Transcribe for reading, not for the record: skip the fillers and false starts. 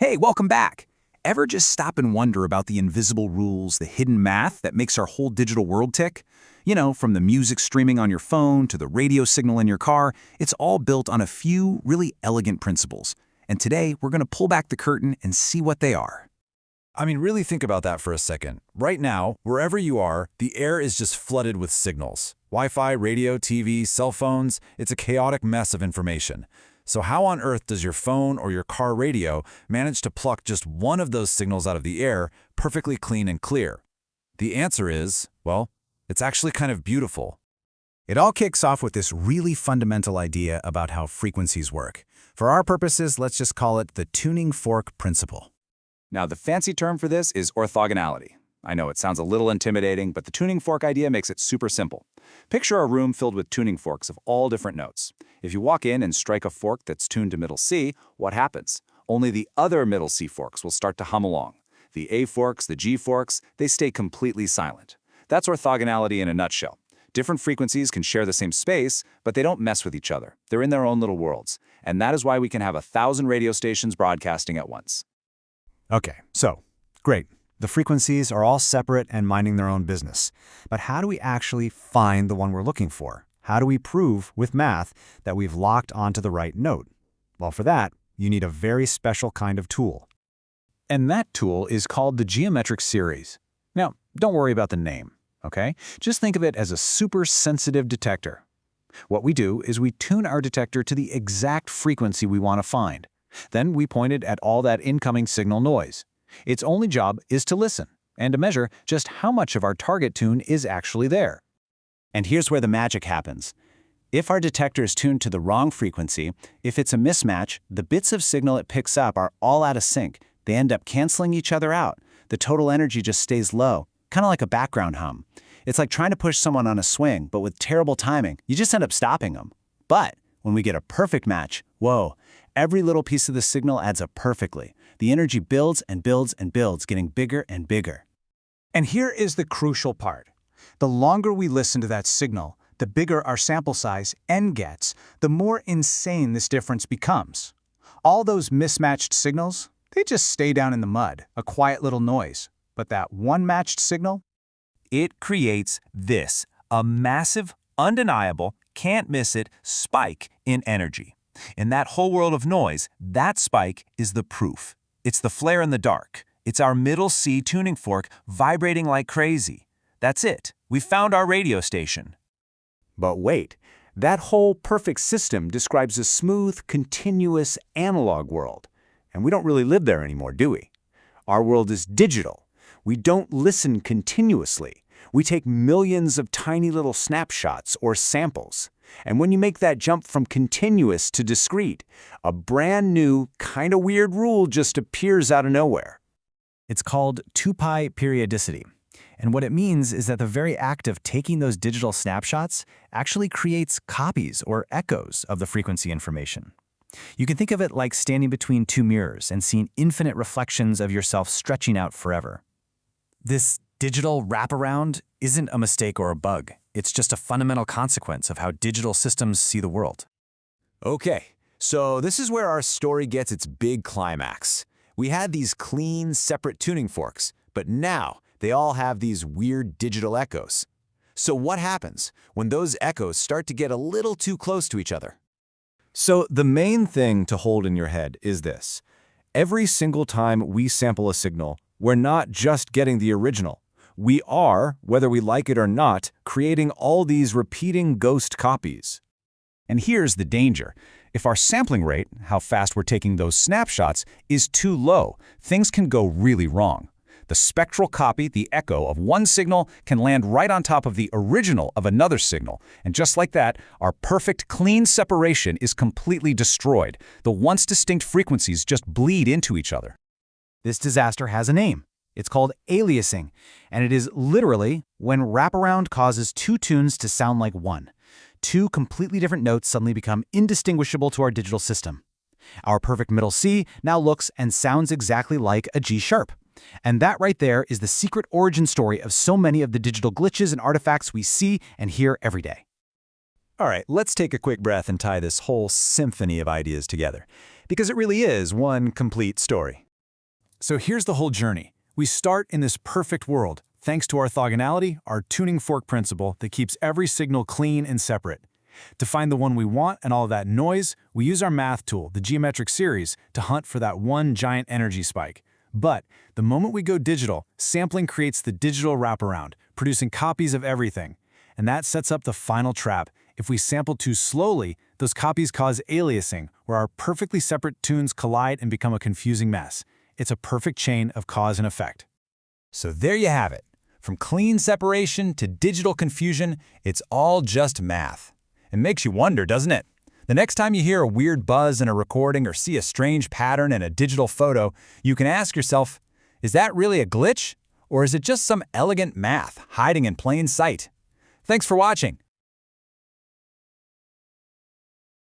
Hey, welcome back. Ever just stop and wonder about the invisible rules, the hidden math that makes our whole digital world tick? You know, from the music streaming on your phone to the radio signal in your car, it's all built on a few really elegant principles. And today, we're going to pull back the curtain and see what they are. Really think about that for a second. Right now, wherever you are, the air is just flooded with signals. Wi-Fi, radio, TV, cell phones, it's a chaotic mess of information. So how on earth does your phone or your car radio manage to pluck just one of those signals out of the air, perfectly clean and clear? The answer is, well, it's actually kind of beautiful. It all kicks off with this really fundamental idea about how frequencies work. For our purposes, let's just call it the tuning fork principle. Now, the fancy term for this is orthogonality. I know it sounds a little intimidating, but the tuning fork idea makes it super simple. Picture a room filled with tuning forks of all different notes. If you walk in and strike a fork that's tuned to middle C, what happens? Only the other middle C forks will start to hum along. The A forks, the G forks, they stay completely silent. That's orthogonality in a nutshell. Different frequencies can share the same space, but they don't mess with each other. They're in their own little worlds. And that is why we can have 1,000 radio stations broadcasting at once. Okay, so, great. The frequencies are all separate and minding their own business. But how do we actually find the one we're looking for? How do we prove, with math, that we've locked onto the right note? Well, for that, you need a very special kind of tool. And that tool is called the geometric series. Now, don't worry about the name, okay? Just think of it as a super sensitive detector. What we do is we tune our detector to the exact frequency we want to find. Then we point it at all that incoming signal noise. Its only job is to listen and to measure just how much of our target tune is actually there. And here's where the magic happens. If our detector is tuned to the wrong frequency, if it's a mismatch, the bits of signal it picks up are all out of sync. They end up canceling each other out. The total energy just stays low, kind of like a background hum. It's like trying to push someone on a swing, but with terrible timing. You just end up stopping them. But when we get a perfect match, whoa, every little piece of the signal adds up perfectly. The energy builds and builds and builds, getting bigger and bigger. And here is the crucial part. The longer we listen to that signal, the bigger our sample size, n, gets, the more insane this difference becomes. All those mismatched signals, they just stay down in the mud, a quiet little noise. But that one matched signal? It creates this, a massive, undeniable, can't miss it spike in energy. In that whole world of noise, that spike is the proof. It's the flare in the dark. It's our middle C tuning fork vibrating like crazy. That's it. We found our radio station. But wait, that whole perfect system describes a smooth, continuous analog world. And we don't really live there anymore, do we? Our world is digital. We don't listen continuously. We take millions of tiny little snapshots or samples. And when you make that jump from continuous to discrete, a brand new, kind of weird rule just appears out of nowhere. It's called 2-pi periodicity. And what it means is that the very act of taking those digital snapshots actually creates copies or echoes of the frequency information. You can think of it like standing between two mirrors and seeing infinite reflections of yourself stretching out forever. This digital wraparound isn't a mistake or a bug. It's just a fundamental consequence of how digital systems see the world. Okay, so this is where our story gets its big climax. We had these clean, separate tuning forks, but now they all have these weird digital echoes. So what happens when those echoes start to get a little too close to each other? So the main thing to hold in your head is this. Every single time we sample a signal, we're not just getting the original. We are, whether we like it or not, creating all these repeating ghost copies. And here's the danger. If our sampling rate, how fast we're taking those snapshots, is too low, things can go really wrong. The spectral copy, the echo of one signal, can land right on top of the original of another signal. And just like that, our perfect, clean separation is completely destroyed. The once distinct frequencies just bleed into each other. This disaster has a name. It's called aliasing, and it is literally when wraparound causes two tunes to sound like one. Two completely different notes suddenly become indistinguishable to our digital system. Our perfect middle C now looks and sounds exactly like a G sharp. And that right there is the secret origin story of so many of the digital glitches and artifacts we see and hear every day. All right, let's take a quick breath and tie this whole symphony of ideas together, because it really is one complete story. So here's the whole journey. We start in this perfect world, thanks to orthogonality, our tuning fork principle that keeps every signal clean and separate. To find the one we want and all of that noise, we use our math tool, the geometric series, to hunt for that one giant energy spike. But the moment we go digital, sampling creates the digital wraparound, producing copies of everything. And that sets up the final trap. If we sample too slowly, those copies cause aliasing, where our perfectly separate tunes collide and become a confusing mess. It's a perfect chain of cause and effect. So there you have it. From clean separation to digital confusion, it's all just math. It makes you wonder, doesn't it? The next time you hear a weird buzz in a recording or see a strange pattern in a digital photo, you can ask yourself, is that really a glitch? Or is it just some elegant math hiding in plain sight? Thanks for watching.